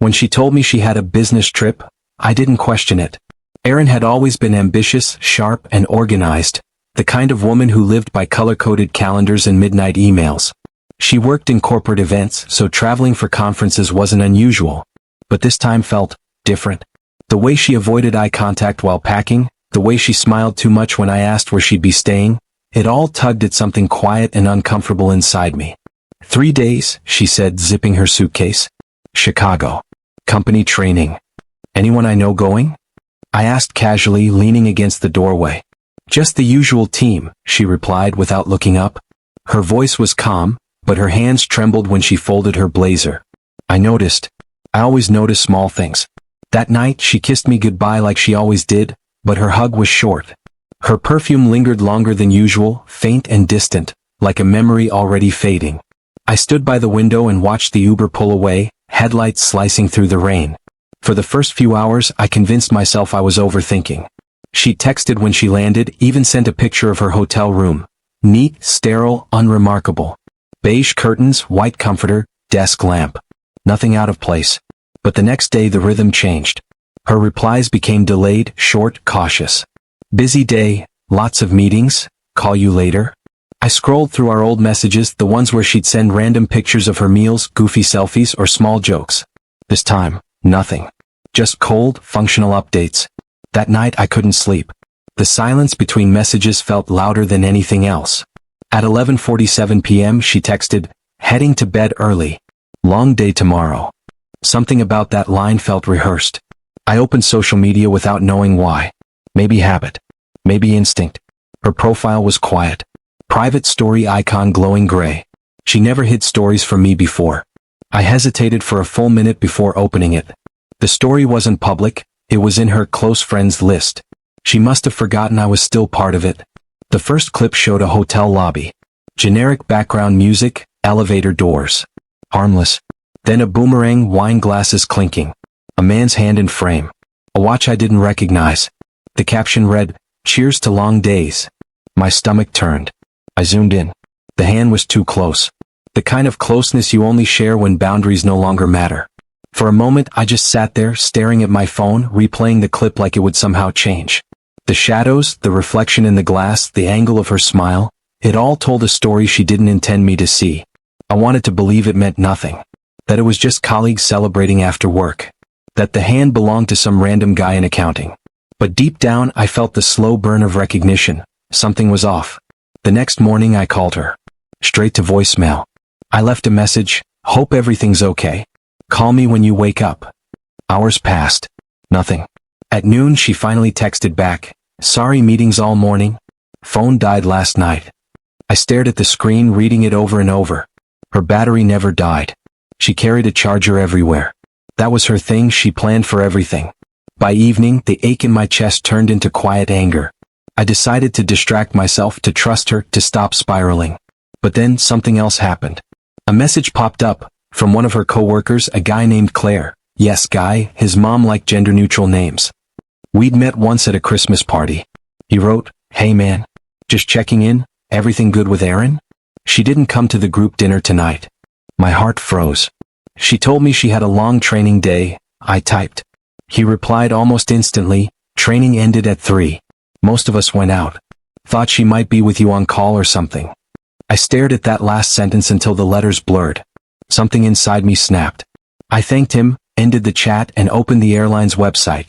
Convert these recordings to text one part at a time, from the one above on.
When she told me she had a business trip, I didn't question it. Erin had always been ambitious, sharp, and organized, the kind of woman who lived by color-coded calendars and midnight emails. She worked in corporate events, so traveling for conferences wasn't unusual. But this time felt different. The way she avoided eye contact while packing, the way she smiled too much when I asked where she'd be staying, it all tugged at something quiet and uncomfortable inside me. 3 days, she said, zipping her suitcase. Chicago. Company training. Anyone I know going? I asked casually, leaning against the doorway. Just the usual team, she replied without looking up. Her voice was calm, but her hands trembled when she folded her blazer. I noticed. I always notice small things. That night, she kissed me goodbye like she always did, but her hug was short. Her perfume lingered longer than usual, faint and distant, like a memory already fading. I stood by the window and watched the Uber pull away, headlights slicing through the rain. For the first few hours, I convinced myself I was overthinking. She texted when she landed, even sent a picture of her hotel room. Neat, sterile, unremarkable. Beige curtains, white comforter, desk lamp. Nothing out of place. But the next day the rhythm changed. Her replies became delayed, short, cautious. Busy day, lots of meetings, call you later. I scrolled through our old messages, the ones where she'd send random pictures of her meals, goofy selfies, or small jokes. This time, nothing. Just cold, functional updates. That night I couldn't sleep. The silence between messages felt louder than anything else. At 11:47 p.m. she texted, heading to bed early. Long day tomorrow. Something about that line felt rehearsed. I opened social media without knowing why. Maybe habit. Maybe instinct. Her profile was quiet. Private story icon glowing gray. She never hid stories from me before. I hesitated for a full minute before opening it. The story wasn't public, it was in her close friends list. She must have forgotten I was still part of it. The first clip showed a hotel lobby. Generic background music, elevator doors. Harmless. Then a boomerang, wine glasses clinking. A man's hand in frame. A watch I didn't recognize. The caption read, "Cheers to long days." My stomach turned. I zoomed in. The hand was too close. The kind of closeness you only share when boundaries no longer matter. For a moment I just sat there, staring at my phone, replaying the clip like it would somehow change. The shadows, the reflection in the glass, the angle of her smile, it all told a story she didn't intend me to see. I wanted to believe it meant nothing. That it was just colleagues celebrating after work. That the hand belonged to some random guy in accounting. But deep down I felt the slow burn of recognition. Something was off. The next morning I called her. Straight to voicemail. I left a message, "Hope everything's okay. Call me when you wake up." Hours passed. Nothing. At noon she finally texted back, "Sorry, meetings all morning. Phone died last night." I stared at the screen, reading it over and over. Her battery never died. She carried a charger everywhere. That was her thing, she planned for everything. By evening, the ache in my chest turned into quiet anger. I decided to distract myself, to trust her, to stop spiraling. But then something else happened. A message popped up, from one of her coworkers, a guy named Claire. Yes, guy, his mom liked gender-neutral names. We'd met once at a Christmas party. He wrote, "Hey man. Just checking in, everything good with Erin? She didn't come to the group dinner tonight." My heart froze. She told me she had a long training day, I typed. He replied almost instantly, "Training ended at 3. Most of us went out. Thought she might be with you on call or something." I stared at that last sentence until the letters blurred. Something inside me snapped. I thanked him, ended the chat, and opened the airline's website.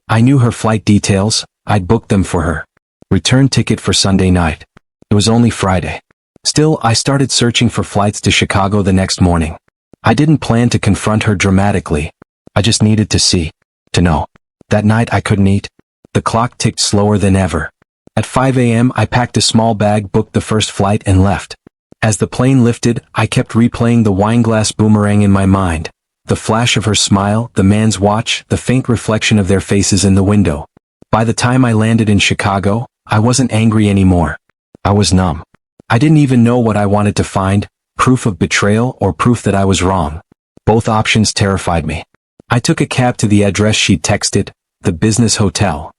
I knew her flight details, I'd booked them for her. Return ticket for Sunday night. It was only Friday. Still, I started searching for flights to Chicago the next morning. I didn't plan to confront her dramatically. I just needed to see. To know. That night I couldn't eat. The clock ticked slower than ever. At 5 a.m. I packed a small bag, booked the first flight, and left. As the plane lifted, I kept replaying the wineglass boomerang in my mind. The flash of her smile, the man's watch, the faint reflection of their faces in the window. By the time I landed in Chicago, I wasn't angry anymore. I was numb. I didn't even know what I wanted to find, proof of betrayal or proof that I was wrong. Both options terrified me. I took a cab to the address she'd texted, the business hotel.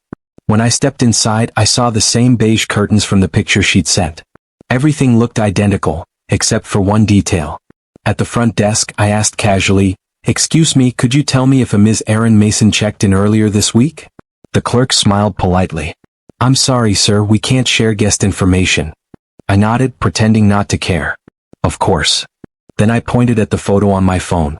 When I stepped inside, I saw the same beige curtains from the picture she'd sent. Everything looked identical, except for one detail. At the front desk, I asked casually, "Excuse me, could you tell me if a Ms. Erin Mason checked in earlier this week?" The clerk smiled politely. "I'm sorry, sir, we can't share guest information." I nodded, pretending not to care. "Of course." Then I pointed at the photo on my phone.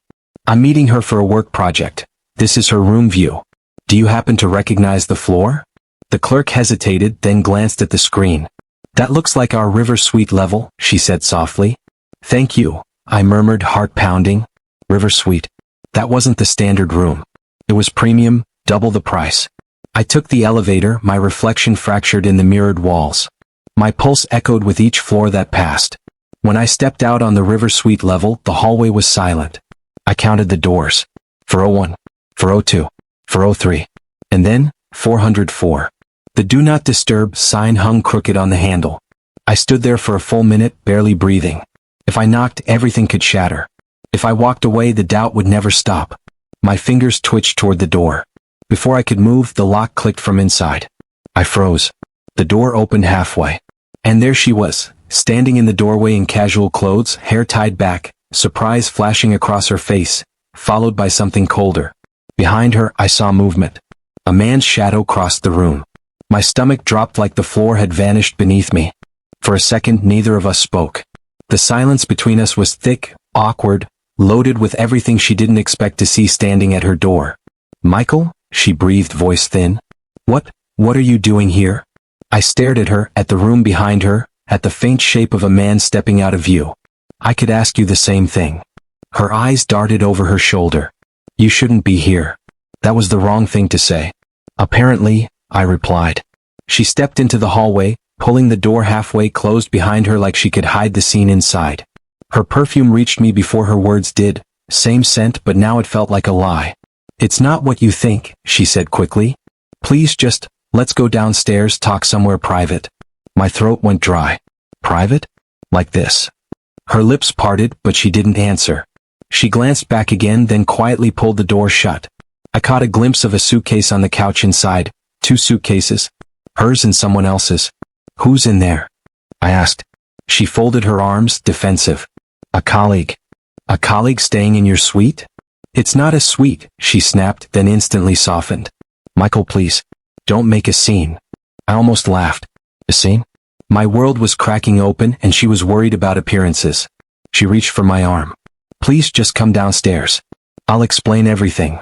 "I'm meeting her for a work project. This is her room view. Do you happen to recognize the floor?" The clerk hesitated, then glanced at the screen. "That looks like our River Suite level," she said softly. "Thank you," I murmured, heart pounding. River Suite. That wasn't the standard room. It was premium, double the price. I took the elevator, my reflection fractured in the mirrored walls. My pulse echoed with each floor that passed. When I stepped out on the River Suite level, the hallway was silent. I counted the doors. 401, 402, 403, and then 404. The Do Not Disturb sign hung crooked on the handle. I stood there for a full minute, barely breathing. If I knocked, everything could shatter. If I walked away, the doubt would never stop. My fingers twitched toward the door. Before I could move, the lock clicked from inside. I froze. The door opened halfway. And there she was, standing in the doorway in casual clothes, hair tied back, surprise flashing across her face, followed by something colder. Behind her, I saw movement. A man's shadow crossed the room. My stomach dropped like the floor had vanished beneath me. For a second, neither of us spoke. The silence between us was thick, awkward, loaded with everything she didn't expect to see standing at her door. "Michael?" she breathed, voice thin. What are you doing here?" I stared at her, at the room behind her, at the faint shape of a man stepping out of view. "I could ask you the same thing." Her eyes darted over her shoulder. "You shouldn't be here." That was the wrong thing to say. "Apparently," I replied. She stepped into the hallway, pulling the door halfway closed behind her like she could hide the scene inside. Her perfume reached me before her words did, same scent, but now it felt like a lie. "It's not what you think," she said quickly. "Please just, let's go downstairs, talk somewhere private." My throat went dry. "Private? Like this?" Her lips parted, but she didn't answer. She glanced back again, then quietly pulled the door shut. I caught a glimpse of a suitcase on the couch inside. 2 suitcases. Hers and someone else's. "Who's in there?" I asked. She folded her arms, defensive. "A colleague." "A colleague staying in your suite?" "It's not a suite," she snapped, then instantly softened. "Michael, please. Don't make a scene." I almost laughed. A scene? My world was cracking open, and she was worried about appearances. She reached for my arm. "Please just come downstairs. I'll explain everything."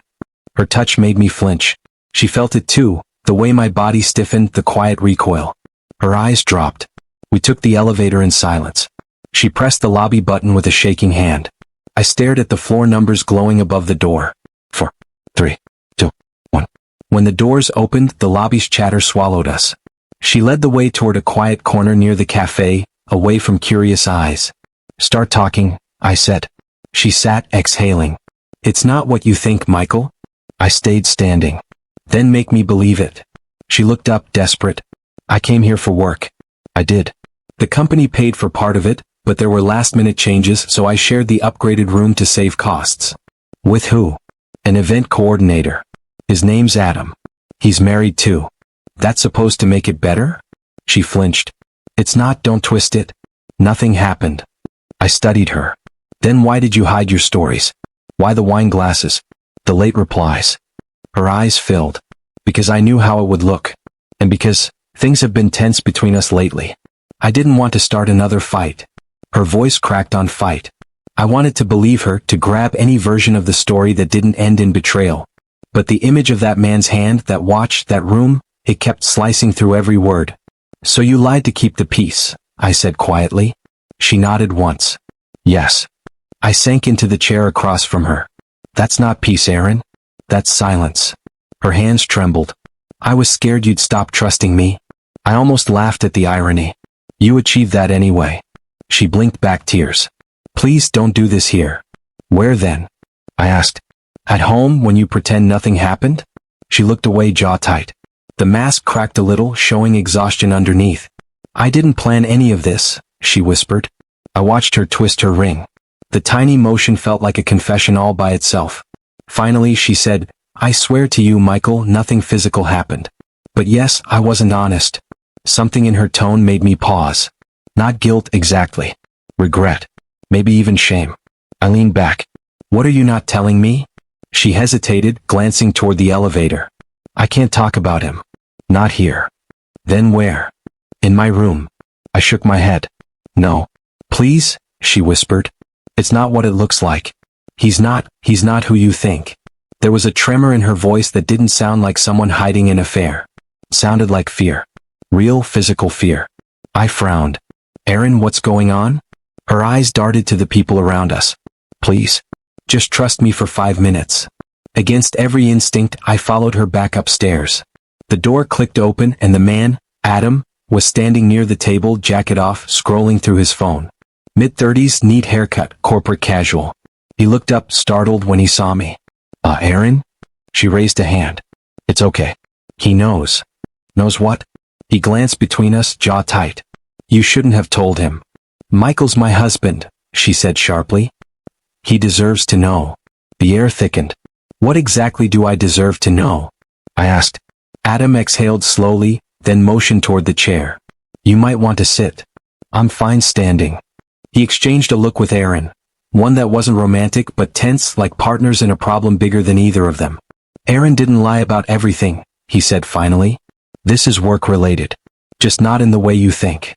Her touch made me flinch. She felt it too, the way my body stiffened, the quiet recoil. Her eyes dropped. We took the elevator in silence. She pressed the lobby button with a shaking hand. I stared at the floor numbers glowing above the door. 4, 3, 2, 1. When the doors opened, the lobby's chatter swallowed us. She led the way toward a quiet corner near the cafe, away from curious eyes. "Start talking," I said. She sat, exhaling. "It's not what you think, Michael." I stayed standing. "Then make me believe it." She looked up, desperate. "I came here for work." I did. The company paid for part of it, but there were last-minute changes, so I shared the upgraded room to save costs. "With who?" "An event coordinator. His name's Adam. He's married too." "That's supposed to make it better?" She flinched. "It's not, don't twist it." "Nothing happened." I studied her. "Then why did you hide your stories? Why the wine glasses? The late replies?" Her eyes filled. "Because I knew how it would look. And because things have been tense between us lately. I didn't want to start another fight." Her voice cracked on fight. I wanted to believe her, to grab any version of the story that didn't end in betrayal. But the image of that man's hand, that watch, that room, it kept slicing through every word. "So you lied to keep the peace," I said quietly. She nodded once. "Yes." I sank into the chair across from her. "That's not peace, Erin. That's silence." Her hands trembled. "I was scared you'd stop trusting me." I almost laughed at the irony. "You achieved that anyway." She blinked back tears. "Please don't do this here." "Where then?" I asked. "At home, when you pretend nothing happened?" She looked away, jaw tight. The mask cracked a little, showing exhaustion underneath. "I didn't plan any of this," she whispered. I watched her twist her ring. The tiny motion felt like a confession all by itself. Finally, she said, "I swear to you, Michael, nothing physical happened." But yes, I wasn't honest. Something in her tone made me pause. Not guilt exactly. Regret. Maybe even shame. I leaned back. What are you not telling me? She hesitated, glancing toward the elevator. I can't talk about him. Not here. Then where? In my room. I shook my head. No. Please, she whispered. It's not what it looks like. He's not who you think. There was a tremor in her voice that didn't sound like someone hiding an affair. Sounded like fear. Real physical fear. I frowned. Erin, what's going on? Her eyes darted to the people around us. Please. Just trust me for 5 minutes. Against every instinct, I followed her back upstairs. The door clicked open and the man, Adam, was standing near the table, jacket off, scrolling through his phone. Mid-30s, neat haircut, corporate casual. He looked up, startled when he saw me. Erin? She raised a hand. It's okay. He knows. Knows what? He glanced between us, jaw tight. You shouldn't have told him. Michael's my husband, she said sharply. He deserves to know. The air thickened. What exactly do I deserve to know? I asked. Adam exhaled slowly, then motioned toward the chair. You might want to sit. I'm fine standing. He exchanged a look with Erin. One that wasn't romantic but tense, like partners in a problem bigger than either of them. Erin didn't lie about everything, he said finally. This is work-related. Just not in the way you think.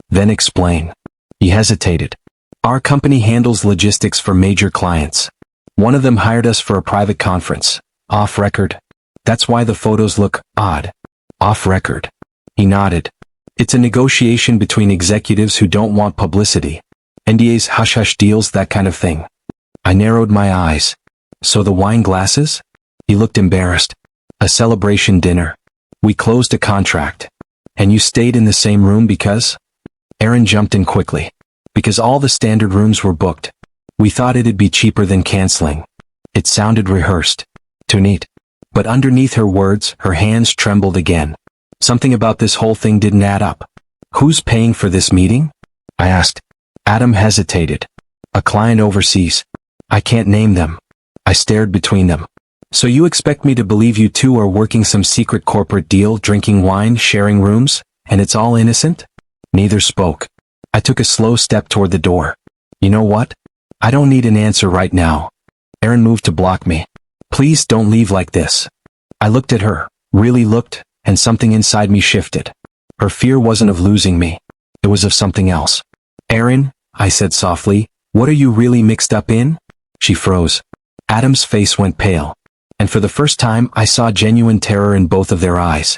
Then explain. He hesitated. Our company handles logistics for major clients. One of them hired us for a private conference. Off record. That's why the photos look odd. Off record. He nodded. It's a negotiation between executives who don't want publicity. NDAs, hush-hush deals, that kind of thing. I narrowed my eyes. So the wine glasses? He looked embarrassed. A celebration dinner. We closed a contract. And you stayed in the same room because? Erin jumped in quickly. Because all the standard rooms were booked. We thought it'd be cheaper than canceling. It sounded rehearsed. Too neat. But underneath her words, her hands trembled again. Something about this whole thing didn't add up. Who's paying for this meeting? I asked. Adam hesitated. A client overseas. I can't name them. I stared between them. So you expect me to believe you two are working some secret corporate deal, drinking wine, sharing rooms, and it's all innocent? Neither spoke. I took a slow step toward the door. You know what? I don't need an answer right now. Erin moved to block me. Please don't leave like this. I looked at her, really looked, and something inside me shifted. Her fear wasn't of losing me. It was of something else. Erin, I said softly, what are you really mixed up in? She froze. Adam's face went pale. And for the first time, I saw genuine terror in both of their eyes.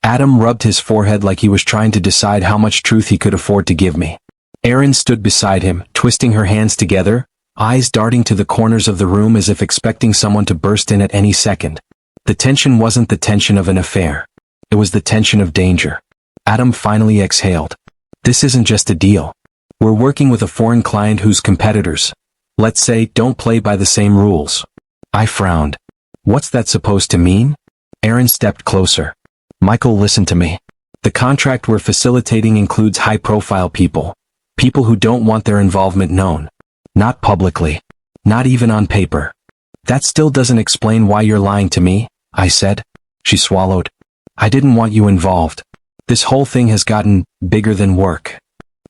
Adam rubbed his forehead like he was trying to decide how much truth he could afford to give me. Erin stood beside him, twisting her hands together, eyes darting to the corners of the room as if expecting someone to burst in at any second. The tension wasn't the tension of an affair. It was the tension of danger. Adam finally exhaled. This isn't just a deal. We're working with a foreign client whose competitors, let's say, don't play by the same rules. I frowned. What's that supposed to mean? Erin stepped closer. Michael, listen to me. The contract we're facilitating includes high-profile people. People who don't want their involvement known. Not publicly. Not even on paper. That still doesn't explain why you're lying to me, I said. She swallowed. I didn't want you involved. This whole thing has gotten bigger than work.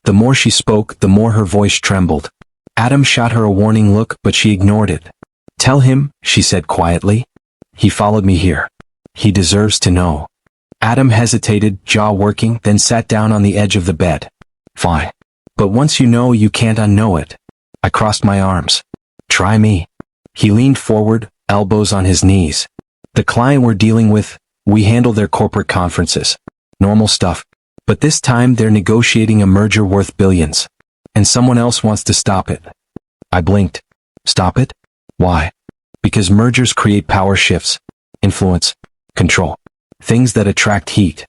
The more she spoke, the more her voice trembled. Adam shot her a warning look, but she ignored it. Tell him, she said quietly. He followed me here. He deserves to know. Adam hesitated, jaw working, then sat down on the edge of the bed. Fine. But once you know, you can't unknow it. I crossed my arms. Try me. He leaned forward, elbows on his knees. The client we're dealing with, we handle their corporate conferences. Normal stuff. But this time they're negotiating a merger worth billions. And someone else wants to stop it. I blinked. Stop it? Why? Because mergers create power shifts, influence, control. Things that attract heat.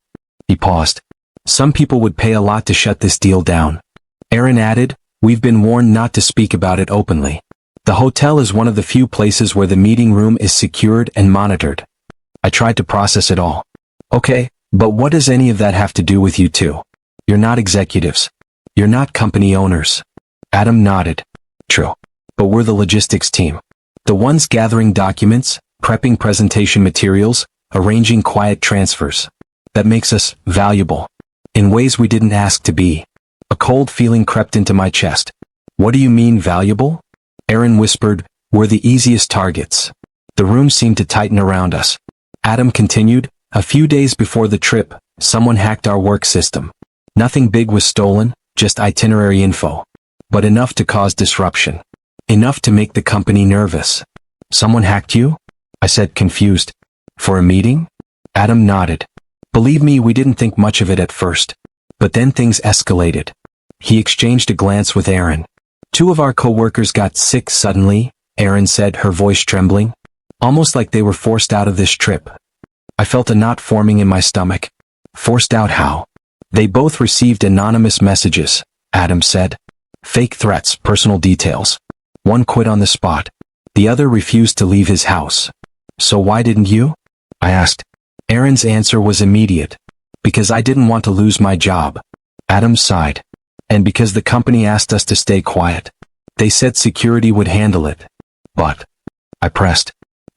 He paused. Some people would pay a lot to shut this deal down. Erin added, we've been warned not to speak about it openly. The hotel is one of the few places where the meeting room is secured and monitored. I tried to process it all. Okay, but what does any of that have to do with you two? You're not executives. You're not company owners. Adam nodded. True. But we're the logistics team. The ones gathering documents, prepping presentation materials, arranging quiet transfers. That makes us valuable. In ways we didn't ask to be. A cold feeling crept into my chest. What do you mean valuable? Erin whispered, We're the easiest targets. The room seemed to tighten around us. Adam continued, a few days before the trip, someone hacked our work system. Nothing big was stolen, just itinerary info. But enough to cause disruption. Enough to make the company nervous. Someone hacked you? I said, confused. For a meeting? Adam nodded. Believe me, we didn't think much of it at first. But then things escalated. He exchanged a glance with Erin. 2 of our co-workers got sick suddenly, Erin said, her voice trembling. Almost like they were forced out of this trip. I felt a knot forming in my stomach. Forced out how? They both received anonymous messages, Adam said. Fake threats, personal details. One quit on the spot. The other refused to leave his house. So why didn't you? I asked. Erin's answer was immediate. Because I didn't want to lose my job. Adam sighed. And because the company asked us to stay quiet. They said security would handle it. But, I pressed.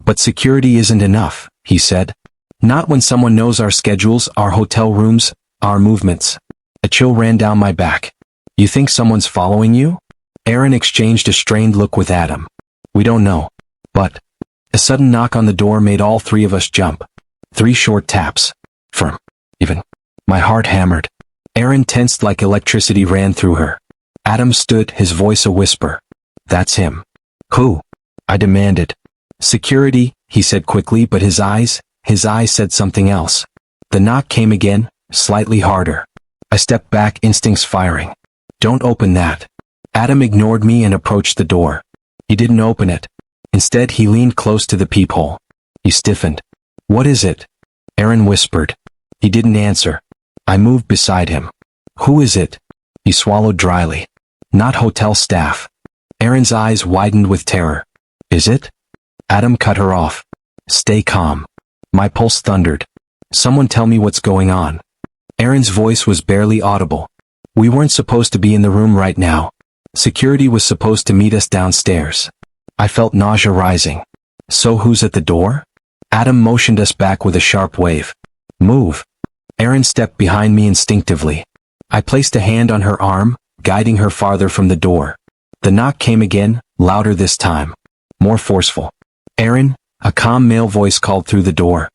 But security isn't enough, he said. Not when someone knows our schedules, our hotel rooms, our movements. A chill ran down my back. You think someone's following you? Erin exchanged a strained look with Adam. We don't know. But, a sudden knock on the door made all 3 of us jump. 3 short taps. Firm. Even. My heart hammered. Erin tensed like electricity ran through her. Adam stood, his voice a whisper. That's him. Who? I demanded. Security, he said quickly, but his eyes said something else. The knock came again, slightly harder. I stepped back, instincts firing. Don't open that. Adam ignored me and approached the door. He didn't open it. Instead, he leaned close to the peephole. He stiffened. What is it? Erin whispered. He didn't answer. I moved beside him. Who is it? He swallowed dryly. Not hotel staff. Erin's eyes widened with terror. Is it? Adam cut her off. Stay calm. My pulse thundered. Someone tell me what's going on. Erin's voice was barely audible. We weren't supposed to be in the room right now. Security was supposed to meet us downstairs. I felt nausea rising. So who's at the door? Adam motioned us back with a sharp wave. Move. Erin stepped behind me instinctively. I placed a hand on her arm, guiding her farther from the door. The knock came again, louder this time. More forceful. Erin, a calm male voice called through the door.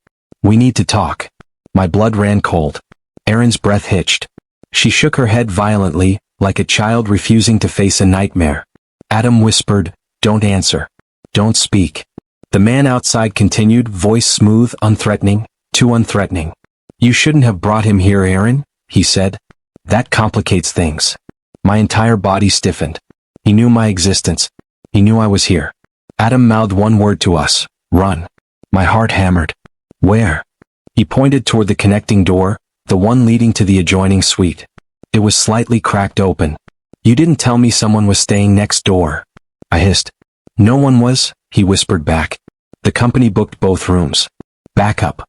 We need to talk. My blood ran cold. Erin's breath hitched. She shook her head violently, like a child refusing to face a nightmare. Adam whispered, Don't answer. Don't speak. The man outside continued, voice smooth, unthreatening, too unthreatening. You shouldn't have brought him here, Erin, he said. That complicates things. My entire body stiffened. He knew my existence. He knew I was here. Adam mouthed one word to us. Run. My heart hammered. Where? He pointed toward the connecting door, the one leading to the adjoining suite. It was slightly cracked open. You didn't tell me someone was staying next door. I hissed. No one was, he whispered back. The company booked both rooms. Back up.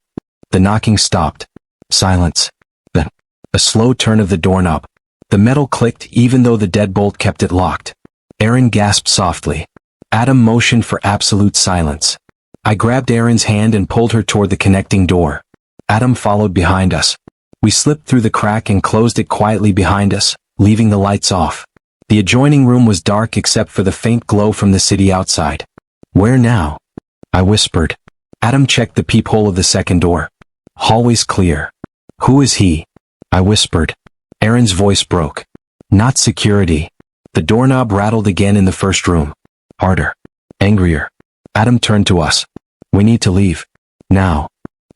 The knocking stopped. Silence. Then, a slow turn of the doorknob. The metal clicked even though the deadbolt kept it locked. Erin gasped softly. Adam motioned for absolute silence. I grabbed Erin's hand and pulled her toward the connecting door. Adam followed behind us. We slipped through the crack and closed it quietly behind us, leaving the lights off. The adjoining room was dark except for the faint glow from the city outside. Where now? I whispered. Adam checked the peephole of the second door. Hallway's clear. Who is he? I whispered. Erin's voice broke. Not security. The doorknob rattled again in the first room. Harder. Angrier. Adam turned to us. We need to leave. Now.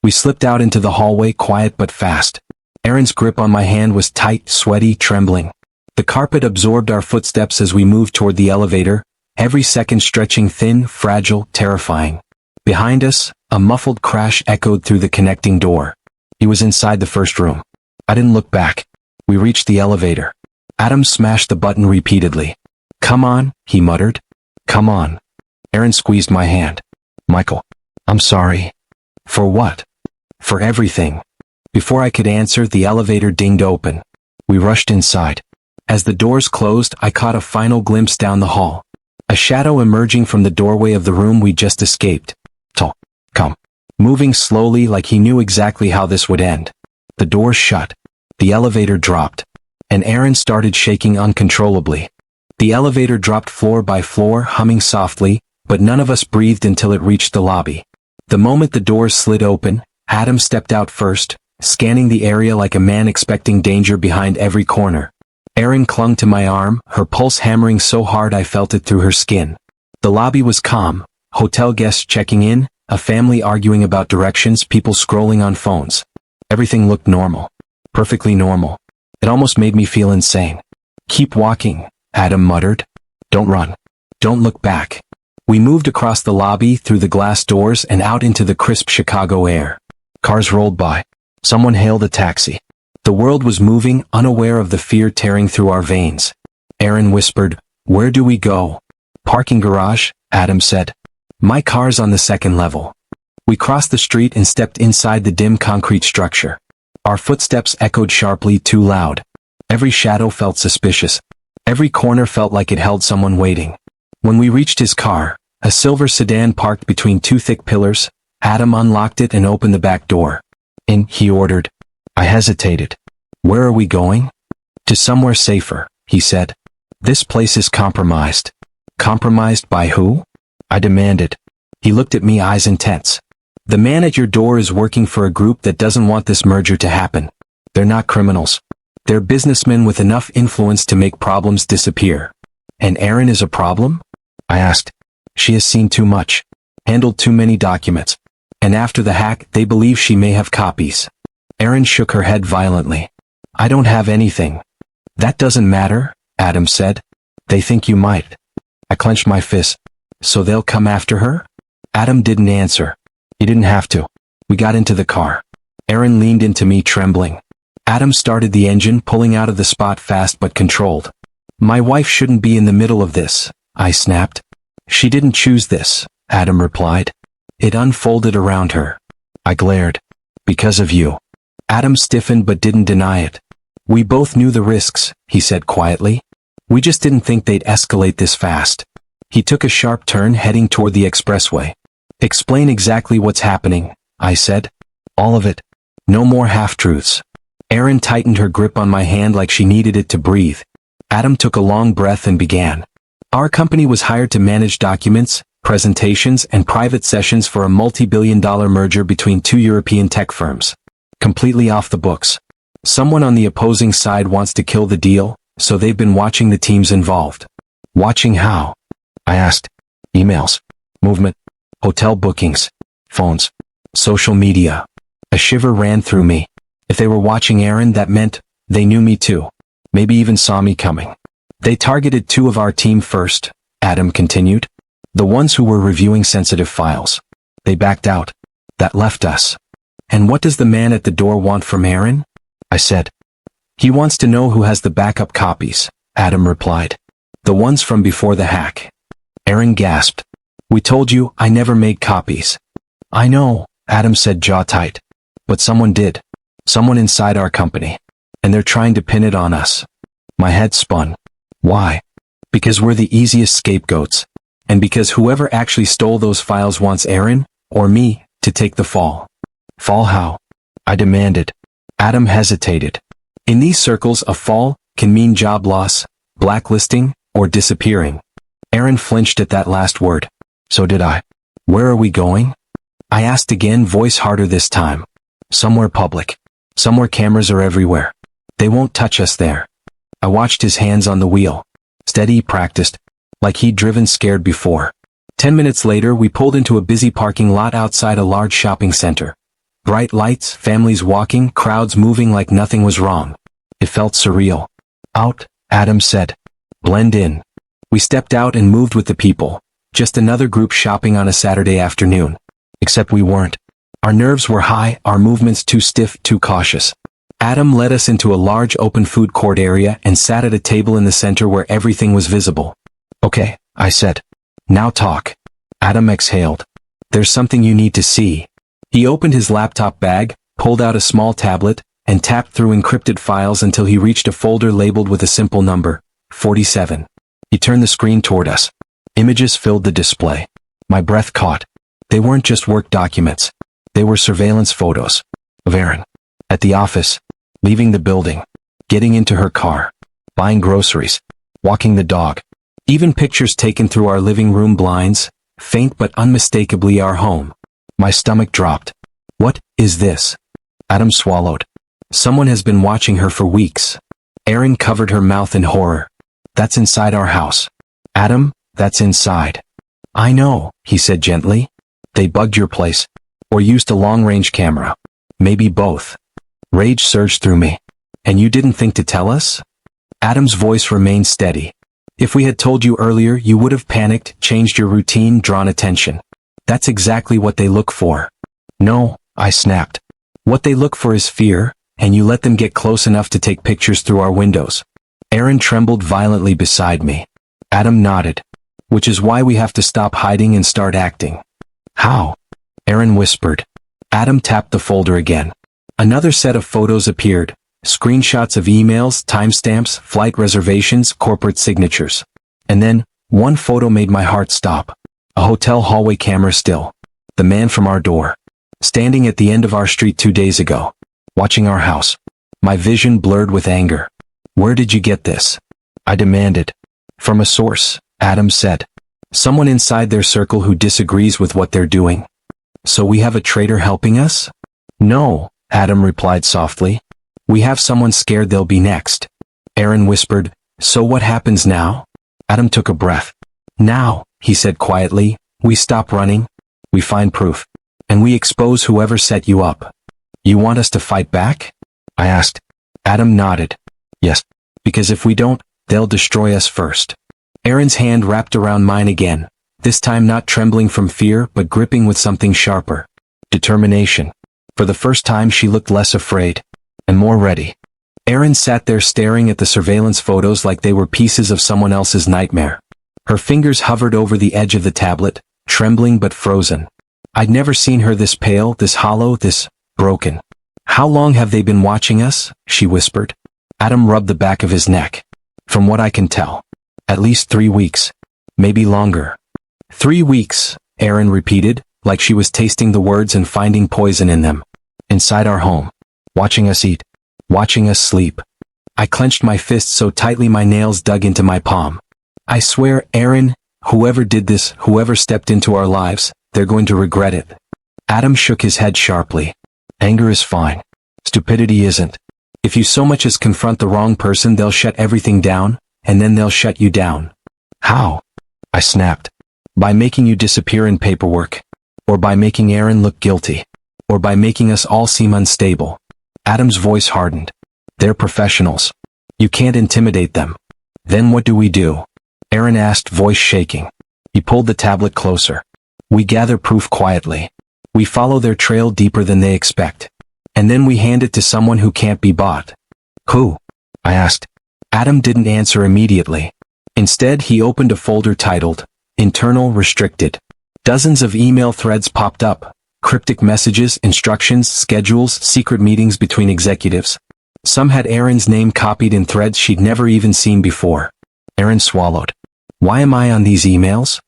We slipped out into the hallway, quiet but fast. Erin's grip on my hand was tight, sweaty, trembling. The carpet absorbed our footsteps as we moved toward the elevator, every second stretching thin, fragile, terrifying. Behind us, a muffled crash echoed through the connecting door. He was inside the first room. I didn't look back. We reached the elevator. Adam smashed the button repeatedly. Come on, he muttered. Come on. Erin squeezed my hand. Michael. I'm sorry. For what? For everything. Before I could answer, the elevator dinged open. We rushed inside. As the doors closed, I caught a final glimpse down the hall. A shadow emerging from the doorway of the room we just escaped. Tall. Come. Moving slowly like he knew exactly how this would end. The doors shut. The elevator dropped. And Erin started shaking uncontrollably. The elevator dropped floor by floor, humming softly, but none of us breathed until it reached the lobby. The moment the doors slid open, Adam stepped out first, scanning the area like a man expecting danger behind every corner. Erin clung to my arm, her pulse hammering so hard I felt it through her skin. The lobby was calm, hotel guests checking in, a family arguing about directions, people scrolling on phones. Everything looked normal. Perfectly normal. It almost made me feel insane. "Keep walking," Adam muttered. "Don't run. Don't look back." We moved across the lobby, through the glass doors and out into the crisp Chicago air. Cars rolled by. Someone hailed a taxi. The world was moving, unaware of the fear tearing through our veins. Erin whispered, "Where do we go?" "Parking garage," Adam said. "My car's on the second level." We crossed the street and stepped inside the dim concrete structure. Our footsteps echoed sharply, too loud. Every shadow felt suspicious. Every corner felt like it held someone waiting. When we reached his car, a silver sedan parked between two thick pillars, Adam unlocked it and opened the back door. "In," he ordered. I hesitated. "Where are we going?" "To somewhere safer," he said. "This place is compromised." "Compromised by who?" I demanded. He looked at me, eyes intense. "The man at your door is working for a group that doesn't want this merger to happen. They're not criminals. They're businessmen with enough influence to make problems disappear." "And Erin is a problem?" I asked. "She has seen too much. Handled too many documents. And after the hack, they believe she may have copies." Erin shook her head violently. "I don't have anything." "That doesn't matter," Adam said. "They think you might." I clenched my fist. "So they'll come after her?" Adam didn't answer. He didn't have to. We got into the car. Erin leaned into me, trembling. Adam started the engine, pulling out of the spot fast but controlled. "My wife shouldn't be in the middle of this," I snapped. "She didn't choose this," Adam replied. "It unfolded around her." I glared. "Because of you." Adam stiffened but didn't deny it. "We both knew the risks," he said quietly. "We just didn't think they'd escalate this fast." He took a sharp turn, heading toward the expressway. "Explain exactly what's happening," I said. "All of it. No more half-truths." Erin tightened her grip on my hand like she needed it to breathe. Adam took a long breath and began. "Our company was hired to manage documents, presentations, and private sessions for a multi-billion-dollar merger between two European tech firms. Completely off the books. Someone on the opposing side wants to kill the deal, so they've been watching the teams involved." "Watching how?" I asked. "Emails. Movement. Hotel bookings. Phones. Social media." A shiver ran through me. If they were watching Erin, that meant they knew me too. Maybe even saw me coming. "They targeted two of our team first," Adam continued. "The ones who were reviewing sensitive files. They backed out. That left us." "And what does the man at the door want from Erin?" I said. "He wants to know who has the backup copies," Adam replied. "The ones from before the hack." Erin gasped. "We told you I never made copies." "I know," Adam said, jaw tight. "But someone did. Someone inside our company. And they're trying to pin it on us." My head spun. "Why?" "Because we're the easiest scapegoats. And because whoever actually stole those files wants Erin, or me, to take the fall." "Fall how?" I demanded. Adam hesitated. "In these circles, a fall can mean job loss, blacklisting, or disappearing." Erin flinched at that last word. So did I. "Where are we going?" I asked again, voice harder this time. "Somewhere public. Somewhere cameras are everywhere. They won't touch us there." I watched his hands on the wheel. Steady, practiced, like he'd driven scared before. 10 minutes later, we pulled into a busy parking lot outside a large shopping center. Bright lights, families walking, crowds moving like nothing was wrong. It felt surreal. "Out," Adam said. "Blend in." We stepped out and moved with the people. Just another group shopping on a Saturday afternoon. Except we weren't. Our nerves were high, our movements too stiff, too cautious. Adam led us into a large open food court area and sat at a table in the center where everything was visible. "Okay," I said. "Now talk." Adam exhaled. "There's something you need to see." He opened his laptop bag, pulled out a small tablet, and tapped through encrypted files until he reached a folder labeled with a simple number, 47. He turned the screen toward us. Images filled the display. My breath caught. They weren't just work documents. They were surveillance photos. Of Erin. At the office. Leaving the building. Getting into her car. Buying groceries. Walking the dog. Even pictures taken through our living room blinds, Faint but unmistakably our home. My stomach dropped. What is this? Adam swallowed. Someone has been watching her for weeks. Erin covered her mouth in horror. That's inside our house. Adam, that's inside. I know, he said gently. They bugged your place. Or used a long-range camera. Maybe both. Rage surged through me. And you didn't think to tell us? Adam's voice remained steady. If we had told you earlier, you would have panicked, changed your routine, drawn attention. That's exactly what they look for. No, I snapped. What they look for is fear, and you let them get close enough to take pictures through our windows. Erin trembled violently beside me. Adam nodded. Which is why we have to stop hiding and start acting. How? Erin whispered. Adam tapped the folder again. Another set of photos appeared. Screenshots of emails, timestamps, flight reservations, corporate signatures. And then, one photo made my heart stop. A hotel hallway camera still. The man from our door. Standing at the end of our street 2 days ago. Watching our house. My vision blurred with anger. Where did you get this? I demanded. From a source, Adam said. Someone inside their circle who disagrees with what they're doing. So we have a traitor helping us? No, Adam replied softly. We have someone scared they'll be next. Erin whispered, so what happens now? Adam took a breath. Now, he said quietly, we stop running. We find proof. And we expose whoever set you up. You want us to fight back? I asked. Adam nodded. Yes, because if we don't, they'll destroy us first. Erin's hand wrapped around mine again, this time not trembling from fear but gripping with something sharper. Determination. For the first time she looked less afraid. And more ready. Erin sat there staring at the surveillance photos like they were pieces of someone else's nightmare. Her fingers hovered over the edge of the tablet, trembling but frozen. I'd never seen her this pale, this hollow, this broken. How long have they been watching us? She whispered. Adam rubbed the back of his neck. From what I can tell. At least 3 weeks. Maybe longer. 3 weeks, Erin repeated, like she was tasting the words and finding poison in them. Inside our home. Watching us eat. Watching us sleep. I clenched my fist so tightly my nails dug into my palm. I swear, Erin, whoever did this, whoever stepped into our lives, they're going to regret it. Adam shook his head sharply. Anger is fine. Stupidity isn't. If you so much as confront the wrong person, they'll shut everything down, and then they'll shut you down. How? I snapped. By making you disappear in paperwork. Or by making Erin look guilty. Or by making us all seem unstable. Adam's voice hardened. They're professionals. You can't intimidate them. Then what do we do? Erin asked, voice shaking. He pulled the tablet closer. We gather proof quietly. We follow their trail deeper than they expect. And then we hand it to someone who can't be bought. Who? I asked. Adam didn't answer immediately. Instead, he opened a folder titled, Internal Restricted. Dozens of email threads popped up. Cryptic messages, instructions, schedules, secret meetings between executives. Some had Erin's name copied in threads she'd never even seen before. Erin swallowed. Why am I on these emails?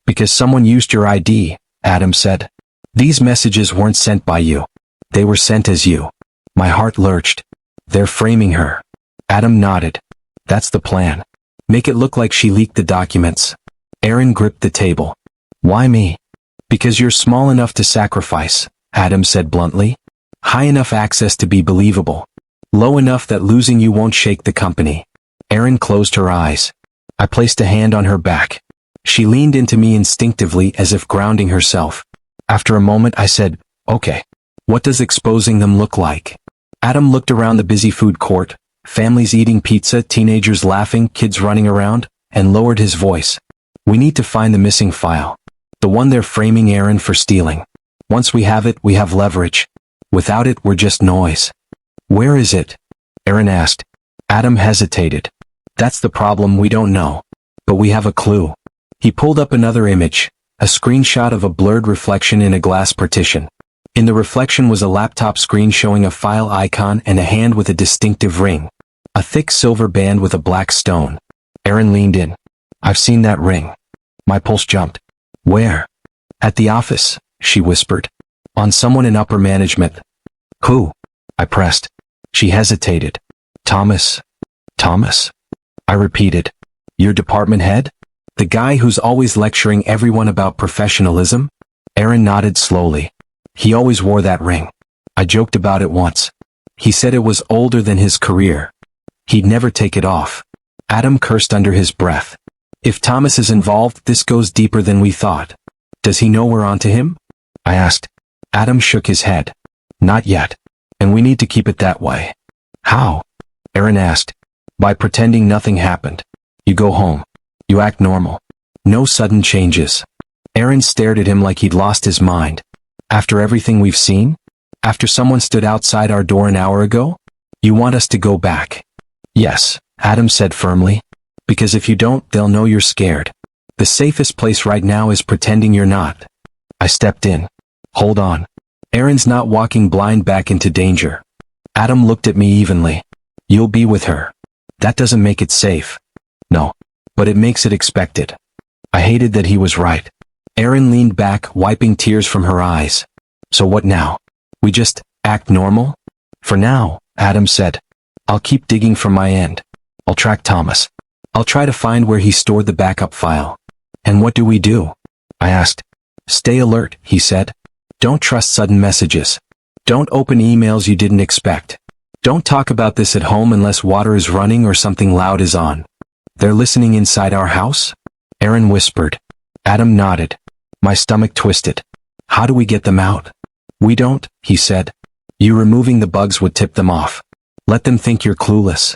Because someone used your ID, Adam said. These messages weren't sent by you. They were sent as you. My heart lurched. They're framing her. Adam nodded. That's the plan. Make it look like she leaked the documents. Erin gripped the table. Why me? Because you're small enough to sacrifice, Adam said bluntly. High enough access to be believable. Low enough that losing you won't shake the company. Erin closed her eyes. I placed a hand on her back. She leaned into me instinctively as if grounding herself. After a moment I said, okay. What does exposing them look like? Adam looked around the busy food court, families eating pizza, teenagers laughing, kids running around, and lowered his voice. We need to find the missing file. The one they're framing Erin for stealing. Once we have it, we have leverage. Without it, we're just noise. Where is it? Erin asked. Adam hesitated. That's the problem, we don't know. But we have a clue. He pulled up another image, a screenshot of a blurred reflection in a glass partition. In the reflection was a laptop screen showing a file icon and a hand with a distinctive ring. A thick silver band with a black stone. Erin leaned in. I've seen that ring. My pulse jumped. Where? At the office, she whispered. On someone in upper management. Who? I pressed. She hesitated. Thomas. Thomas? I repeated. Your department head? The guy who's always lecturing everyone about professionalism? Aaron nodded slowly. He always wore that ring. I joked about it once. He said it was older than his career. He'd never take it off. Adam cursed under his breath. If Thomas is involved, this goes deeper than we thought. Does he know we're onto him? I asked. Adam shook his head. Not yet. And we need to keep it that way. How? Aaron asked. By pretending nothing happened. You go home. You act normal. No sudden changes. Aaron stared at him like he'd lost his mind. After everything we've seen? After someone stood outside our door an hour ago? You want us to go back? Yes, Adam said firmly. Because if you don't, they'll know you're scared. The safest place right now is pretending you're not. I stepped in. Hold on. Aaron's not walking blind back into danger. Adam looked at me evenly. You'll be with her. That doesn't make it safe. No. But it makes it expected. I hated that he was right. Aaron leaned back, wiping tears from her eyes. So what now? We just act normal? For now, Adam said. I'll keep digging from my end. I'll track Thomas. I'll try to find where he stored the backup file. And what do we do? I asked. Stay alert, he said. Don't trust sudden messages. Don't open emails you didn't expect. Don't talk about this at home unless water is running or something loud is on. They're listening inside our house? Aaron whispered. Adam nodded. My stomach twisted. How do we get them out? We don't, he said. You removing the bugs would tip them off. Let them think you're clueless.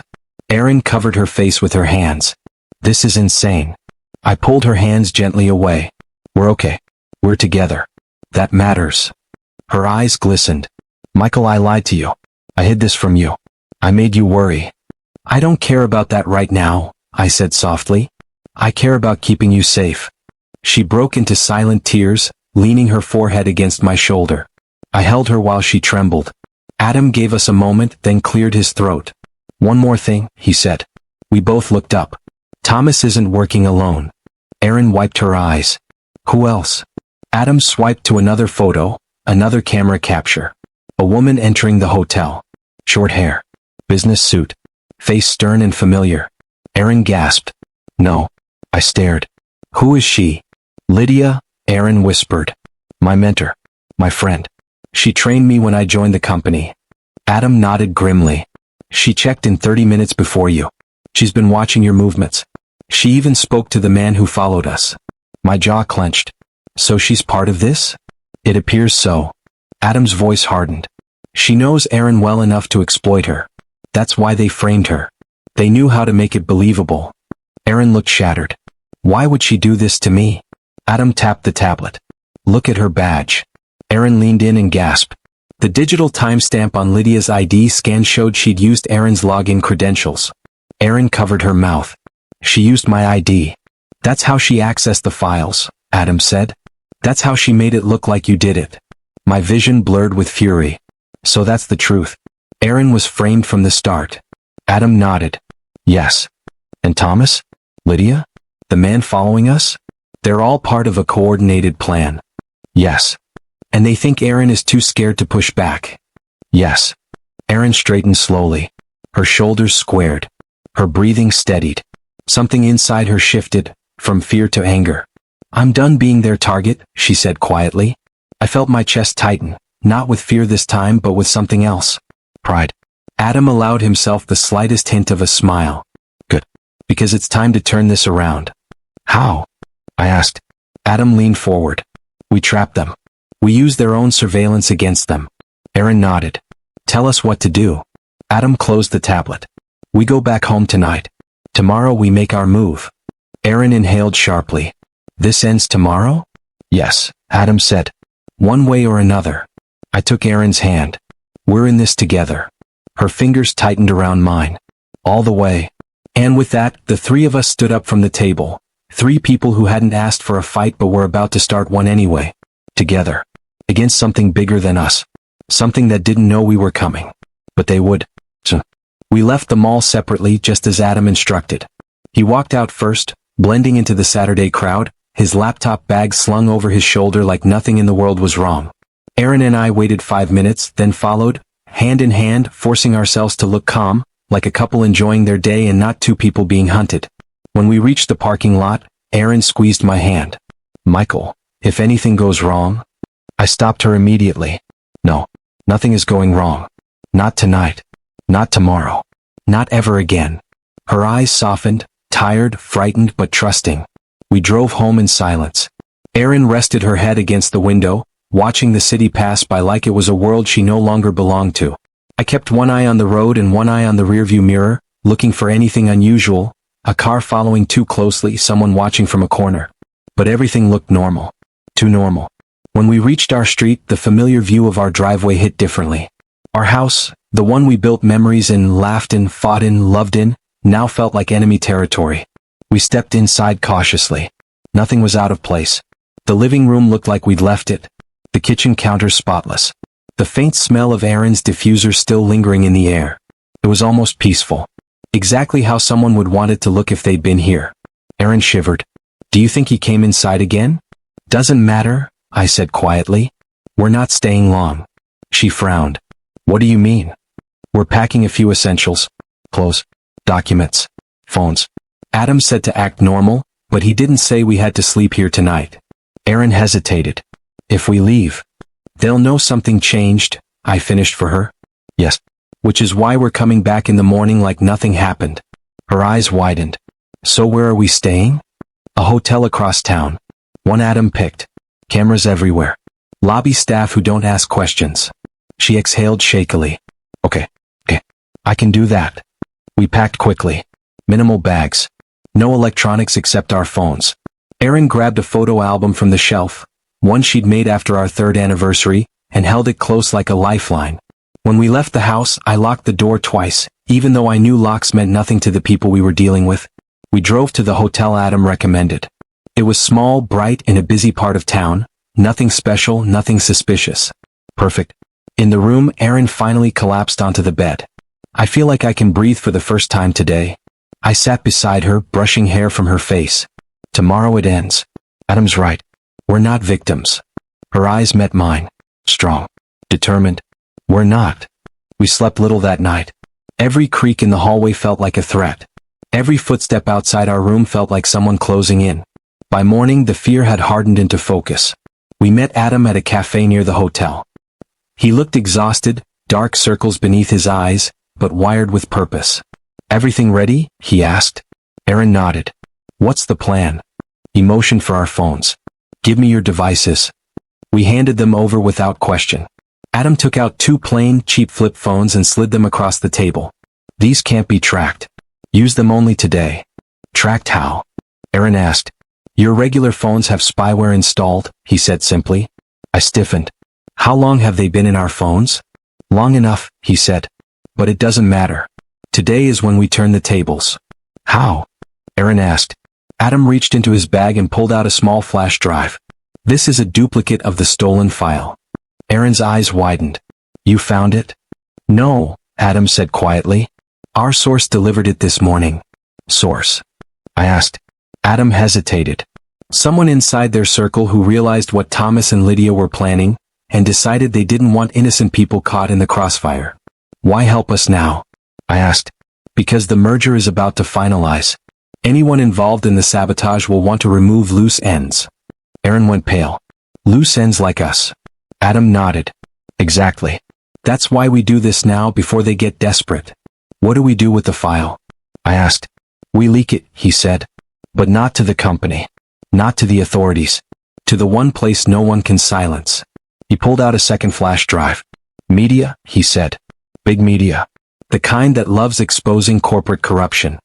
Aaron covered her face with her hands. This is insane. I pulled her hands gently away. We're okay. We're together. That matters. Her eyes glistened. Michael, I lied to you. I hid this from you. I made you worry. I don't care about that right now, I said softly. I care about keeping you safe. She broke into silent tears, leaning her forehead against my shoulder. I held her while she trembled. Adam gave us a moment, then cleared his throat. One more thing, he said. We both looked up. Thomas isn't working alone. Aaron wiped her eyes. Who else? Adam swiped to another photo, another camera capture. A woman entering the hotel. Short hair. Business suit. Face stern and familiar. Aaron gasped. No. I stared. Who is she? Lydia, Aaron whispered. My mentor. My friend. She trained me when I joined the company. Adam nodded grimly. She checked in 30 minutes before you. She's been watching your movements. She even spoke to the man who followed us. My jaw clenched. So she's part of this? It appears so. Adam's voice hardened. She knows Aaron well enough to exploit her. That's why they framed her. They knew how to make it believable. Aaron looked shattered. Why would she do this to me? Adam tapped the tablet. Look at her badge. Aaron leaned in and gasped. The digital timestamp on Lydia's ID scan showed she'd used Aaron's login credentials. Aaron covered her mouth. She used my ID. That's how she accessed the files, Adam said. That's how she made it look like you did it. My vision blurred with fury. So that's the truth. Aaron was framed from the start. Adam nodded. Yes. And Thomas? Lydia? The man following us? They're all part of a coordinated plan. Yes. And they think Aaron is too scared to push back. Yes. Aaron straightened slowly. Her shoulders squared. Her breathing steadied. Something inside her shifted, from fear to anger. I'm done being their target, she said quietly. I felt my chest tighten, not with fear this time but with something else. Pride. Adam allowed himself the slightest hint of a smile. Good. Because it's time to turn this around. How? I asked. Adam leaned forward. We trapped them. We used their own surveillance against them. Aaron nodded. Tell us what to do. Adam closed the tablet. We go back home tonight. Tomorrow we make our move. Aaron inhaled sharply. This ends tomorrow? Yes, Adam said. One way or another. I took Aaron's hand. We're in this together. Her fingers tightened around mine. All the way. And with that, the three of us stood up from the table. Three people who hadn't asked for a fight but were about to start one anyway. Together. Against something bigger than us. Something that didn't know we were coming. But they would. We left the mall separately just as Adam instructed. He walked out first, blending into the Saturday crowd, his laptop bag slung over his shoulder like nothing in the world was wrong. Aaron and I waited 5 minutes, then followed, hand in hand, forcing ourselves to look calm, like a couple enjoying their day and not two people being hunted. When we reached the parking lot, Erin squeezed my hand. Michael, if anything goes wrong? I stopped her immediately. No, nothing is going wrong. Not tonight. Not tomorrow. Not ever again. Her eyes softened, tired, frightened but trusting. We drove home in silence. Erin rested her head against the window, watching the city pass by like it was a world she no longer belonged to. I kept one eye on the road and one eye on the rearview mirror, looking for anything unusual, a car following too closely, someone watching from a corner. But everything looked normal. Too normal. When we reached our street, the familiar view of our driveway hit differently. Our house, the one we built memories in, laughed in, fought in, loved in, now felt like enemy territory. We stepped inside cautiously. Nothing was out of place. The living room looked like we'd left it. The kitchen counter spotless. The faint smell of Erin's diffuser still lingering in the air. It was almost peaceful. Exactly how someone would want it to look if they'd been here. Erin shivered. Do you think he came inside again? Doesn't matter, I said quietly. We're not staying long. She frowned. What do you mean? We're packing a few essentials. Clothes, documents, phones. Adam said to act normal, but he didn't say we had to sleep here tonight. Erin hesitated. If we leave, they'll know something changed, I finished for her. Yes. Which is why we're coming back in the morning like nothing happened. Her eyes widened. So where are we staying? A hotel across town. One Adam picked. Cameras everywhere. Lobby staff who don't ask questions. She exhaled shakily. Okay. I can do that. We packed quickly. Minimal bags. No electronics except our phones. Erin grabbed a photo album from the shelf, one she'd made after our 3rd anniversary, and held it close like a lifeline. When we left the house, I locked the door twice, even though I knew locks meant nothing to the people we were dealing with. We drove to the hotel Adam recommended. It was small, bright, in a busy part of town. Nothing special, nothing suspicious. Perfect. In the room, Erin finally collapsed onto the bed. I feel like I can breathe for the first time today. I sat beside her, brushing hair from her face. Tomorrow it ends. Adam's right. We're not victims. Her eyes met mine. Strong. Determined. We're not. We slept little that night. Every creak in the hallway felt like a threat. Every footstep outside our room felt like someone closing in. By morning, the fear had hardened into focus. We met Adam at a cafe near the hotel. He looked exhausted, dark circles beneath his eyes, but wired with purpose. Everything ready? He asked. Erin nodded. What's the plan? He motioned for our phones. Give me your devices. We handed them over without question. Adam took out 2 plain, cheap flip phones and slid them across the table. These can't be tracked. Use them only today. Tracked how? Erin asked. Your regular phones have spyware installed, he said simply. I stiffened. How long have they been in our phones? Long enough, he said. But it doesn't matter. Today is when we turn the tables. How? Erin asked. Adam reached into his bag and pulled out a small flash drive. This is a duplicate of the stolen file. Erin's eyes widened. You found it? No, Adam said quietly. Our source delivered it this morning. Source? I asked. Adam hesitated. Someone inside their circle who realized what Thomas and Lydia were planning, and decided they didn't want innocent people caught in the crossfire. Why help us now? I asked. Because the merger is about to finalize. Anyone involved in the sabotage will want to remove loose ends. Erin went pale. Loose ends like us. Adam nodded. Exactly. That's why we do this now before they get desperate. What do we do with the file? I asked. We leak it, he said. But not to the company. Not to the authorities. To the one place no one can silence. He pulled out a second flash drive. Media, he said. Big media. The kind that loves exposing corporate corruption.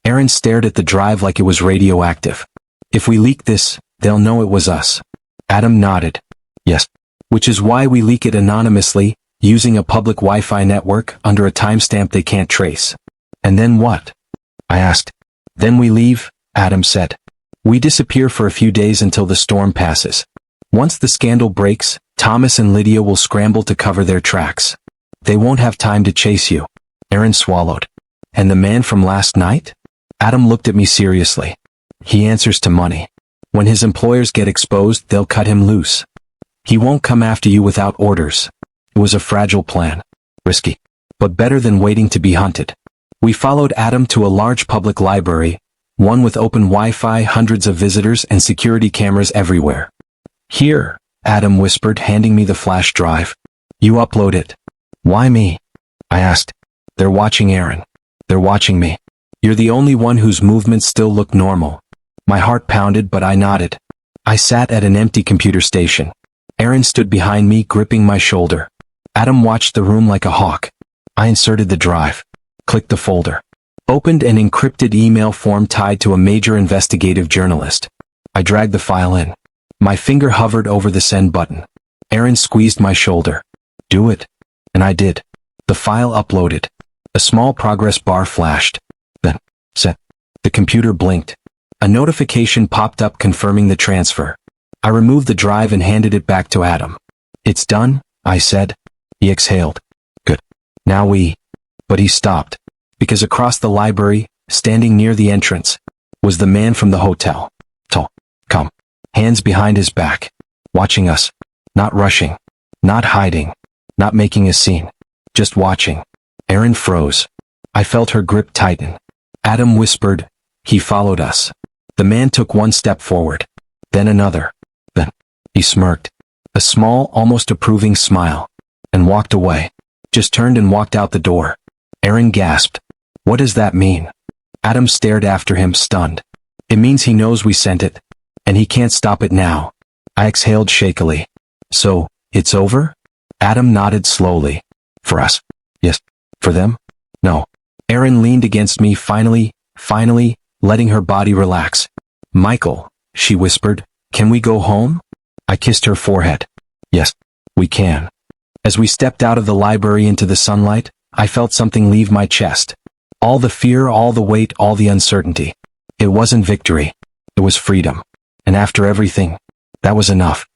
Erin stared at the drive like it was radioactive. If we leak this, they'll know it was us. Adam nodded. Yes. Which is why we leak it anonymously, using a public Wi-Fi network under a timestamp they can't trace. And then what? I asked. Then we leave, Adam said. We disappear for a few days until the storm passes. Once the scandal breaks, Thomas and Lydia will scramble to cover their tracks. They won't have time to chase you. Erin swallowed. And the man from last night? Adam looked at me seriously. He answers to money. When his employers get exposed, they'll cut him loose. He won't come after you without orders. It was a fragile plan. Risky. But better than waiting to be hunted. We followed Adam to a large public library, One with open Wi-Fi, hundreds of visitors, and security cameras everywhere. Here, Adam whispered, handing me the flash drive. You upload it. Why me? I asked. They're watching Aaron. They're watching me. You're the only one whose movements still look normal. My heart pounded, but I nodded. I sat at an empty computer station. Aaron stood behind me, gripping my shoulder. Adam watched the room like a hawk. I inserted the drive. Clicked the folder. Opened an encrypted email form tied to a major investigative journalist. I dragged the file in. My finger hovered over the send button. Aaron squeezed my shoulder. Do it. And I did. The file uploaded. A small progress bar flashed. Then, set. The computer blinked. A notification popped up confirming the transfer. I removed the drive and handed it back to Adam. It's done, I said. He exhaled. Good. Now But he stopped. Because across the library, standing near the entrance, was the man from the hotel. Tall, calm, hands behind his back, watching us, not rushing, not hiding, not making a scene, just watching. Aaron froze. I felt her grip tighten. Adam whispered, he followed us. The man took one step forward, then another. Then, he smirked, a small, almost approving smile, and walked away. Just turned and walked out the door. Aaron gasped. What does that mean? Adam stared after him, stunned. It means he knows we sent it, and he can't stop it now. I exhaled shakily. So, it's over? Adam nodded slowly. For us? Yes. For them? No. Aaron leaned against me, finally, letting her body relax. Michael, she whispered, can we go home? I kissed her forehead. Yes, we can. As we stepped out of the library into the sunlight, I felt something leave my chest. All the fear, all the weight, all the uncertainty. It wasn't victory. It was freedom. And after everything, that was enough.